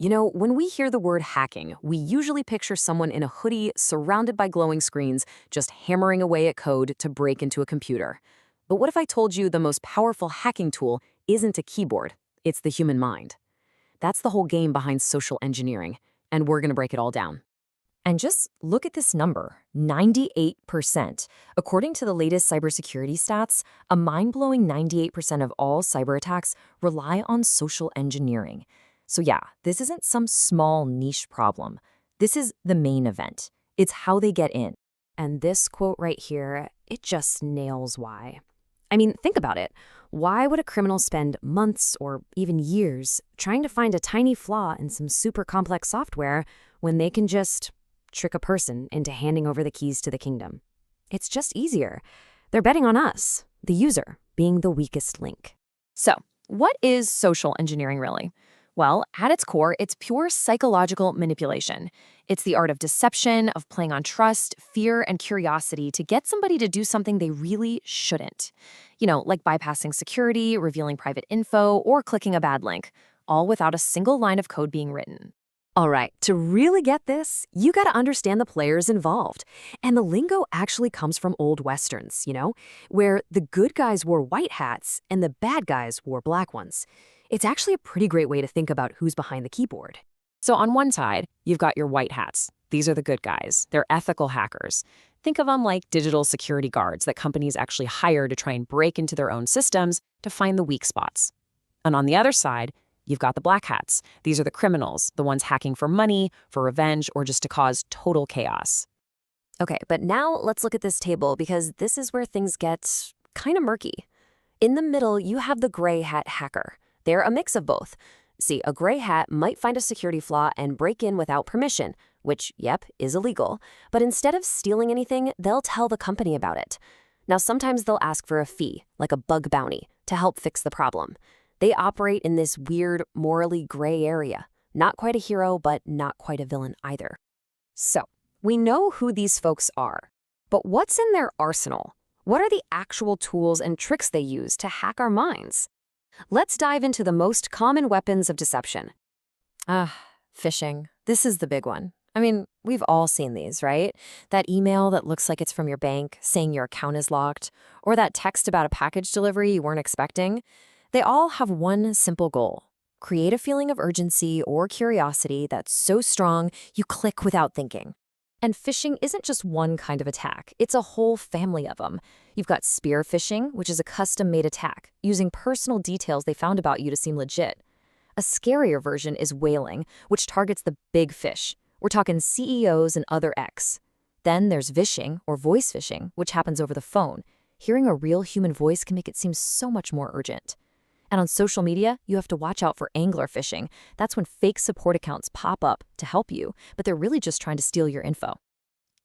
You know, when we hear the word hacking, we usually picture someone in a hoodie surrounded by glowing screens, just hammering away at code to break into a computer. But what if I told you the most powerful hacking tool isn't a keyboard, it's the human mind? That's the whole game behind social engineering, and we're going to break it all down. And just look at this number, 98%. According to the latest cybersecurity stats, a mind-blowing 98% of all cyber attacks rely on social engineering. So yeah, this isn't some small niche problem. This is the main event. It's how they get in. And this quote right here, it just nails why. I mean, think about it. Why would a criminal spend months or even years trying to find a tiny flaw in some super complex software when they can just trick a person into handing over the keys to the kingdom? It's just easier. They're betting on us, the user, being the weakest link. So, what is social engineering really? Well, at its core, it's pure psychological manipulation. It's the art of deception, of playing on trust, fear, and curiosity to get somebody to do something they really shouldn't. You know, like bypassing security, revealing private info, or clicking a bad link, all without a single line of code being written. All right, to really get this, you got to understand the players involved. And the lingo actually comes from old westerns, where the good guys wore white hats and the bad guys wore black ones. It's actually a pretty great way to think about who's behind the keyboard. So on one side, you've got your white hats. These are the good guys. They're ethical hackers. Think of them like digital security guards that companies actually hire to try and break into their own systems to find the weak spots. And on the other side, you've got the black hats. These are the criminals, the ones hacking for money, for revenge, or just to cause total chaos. Okay, but now let's look at this table because this is where things get kind of murky. In the middle, you have the gray hat hacker. They're a mix of both. See, a gray hat might find a security flaw and break in without permission, which, yep, is illegal. But instead of stealing anything, they'll tell the company about it. Now, sometimes they'll ask for a fee, like a bug bounty, to help fix the problem. They operate in this weird, morally gray area. Not quite a hero, but not quite a villain either. So, we know who these folks are. But what's in their arsenal? What are the actual tools and tricks they use to hack our minds? Let's dive into the most common weapons of deception. Phishing. This is the big one. I mean, we've all seen these, right? That email that looks like it's from your bank saying your account is locked, or that text about a package delivery you weren't expecting. They all have one simple goal: create a feeling of urgency or curiosity that's so strong you click without thinking. And phishing isn't just one kind of attack. It's a whole family of them. You've got spear phishing, which is a custom-made attack, using personal details they found about you to seem legit. A scarier version is whaling, which targets the big fish. We're talking CEOs and other X. Then there's vishing, or voice phishing, which happens over the phone. Hearing a real human voice can make it seem so much more urgent. And on social media, you have to watch out for angler phishing. That's when fake support accounts pop up to help you, but they're really just trying to steal your info.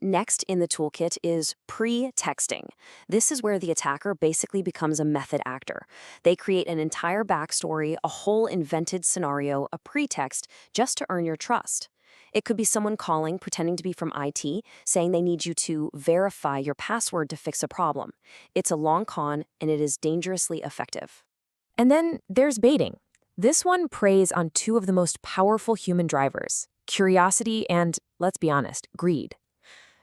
Next in the toolkit is pre-texting. This is where the attacker basically becomes a method actor. They create an entire backstory, a whole invented scenario, a pretext, just to earn your trust. It could be someone calling, pretending to be from IT, saying they need you to verify your password to fix a problem. It's a long con, and it is dangerously effective. And then there's baiting. This one preys on two of the most powerful human drivers: curiosity and, let's be honest, greed.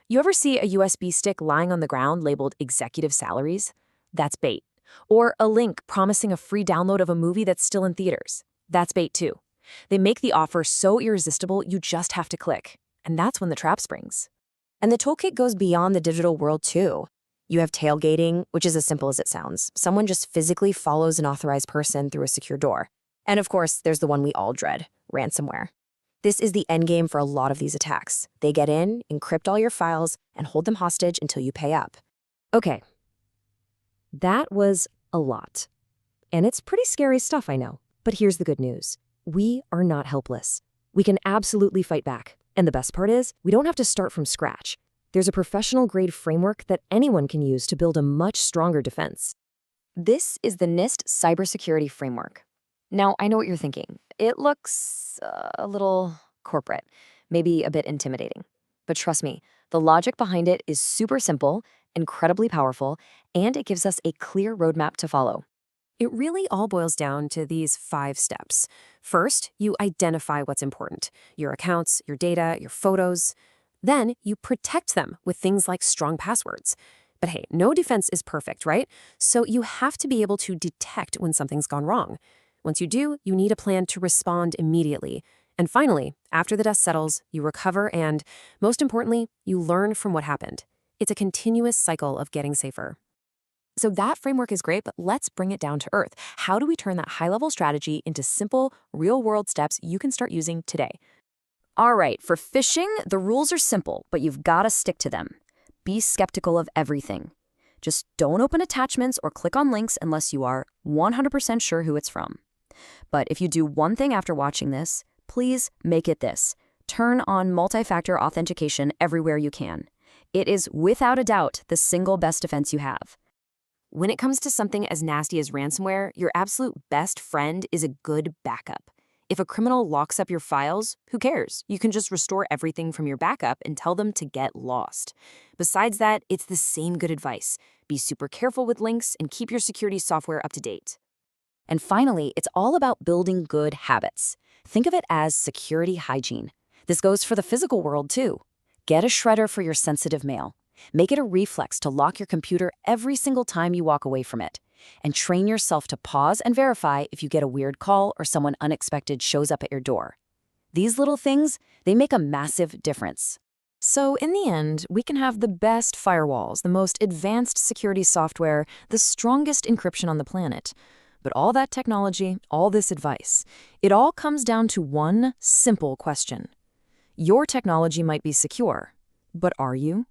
You ever see a USB stick lying on the ground labeled executive salaries? That's bait. Or a link promising a free download of a movie that's still in theaters. That's bait too. They make the offer so irresistible you just have to click. And that's when the trap springs. And the toolkit goes beyond the digital world too. You have tailgating, which is as simple as it sounds. Someone just physically follows an authorized person through a secure door. And of course, there's the one we all dread, ransomware. This is the endgame for a lot of these attacks. They get in, encrypt all your files, and hold them hostage until you pay up. Okay, that was a lot. And it's pretty scary stuff, I know. But here's the good news. We are not helpless. We can absolutely fight back. And the best part is, we don't have to start from scratch. There's a professional-grade framework that anyone can use to build a much stronger defense. This is the NIST Cybersecurity Framework. Now, I know what you're thinking. It looks a little corporate, maybe a bit intimidating. But trust me, the logic behind it is super simple, incredibly powerful, and it gives us a clear roadmap to follow. It really all boils down to these 5 steps. First, you identify what's important: your accounts, your data, your photos. Then, you protect them with things like strong passwords. But hey, no defense is perfect, right? So you have to be able to detect when something's gone wrong. Once you do, you need a plan to respond immediately. And finally, after the dust settles, you recover and, most importantly, you learn from what happened. It's a continuous cycle of getting safer. So that framework is great, but let's bring it down to earth. How do we turn that high-level strategy into simple, real-world steps you can start using today? All right, for phishing, the rules are simple, but you've got to stick to them. Be skeptical of everything. Just don't open attachments or click on links unless you are 100% sure who it's from. But if you do one thing after watching this, please make it this: turn on multi-factor authentication everywhere you can. It is without a doubt the single best defense you have. When it comes to something as nasty as ransomware, your absolute best friend is a good backup. If a criminal locks up your files, who cares? You can just restore everything from your backup and tell them to get lost. Besides that, it's the same good advice. Be super careful with links and keep your security software up to date. And finally, it's all about building good habits. Think of it as security hygiene. This goes for the physical world too. Get a shredder for your sensitive mail. Make it a reflex to lock your computer every single time you walk away from it. And train yourself to pause and verify if you get a weird call or someone unexpected shows up at your door. These little things, they make a massive difference. So in the end, we can have the best firewalls, the most advanced security software, the strongest encryption on the planet. But all that technology, all this advice, it all comes down to one simple question. Your technology might be secure, but are you?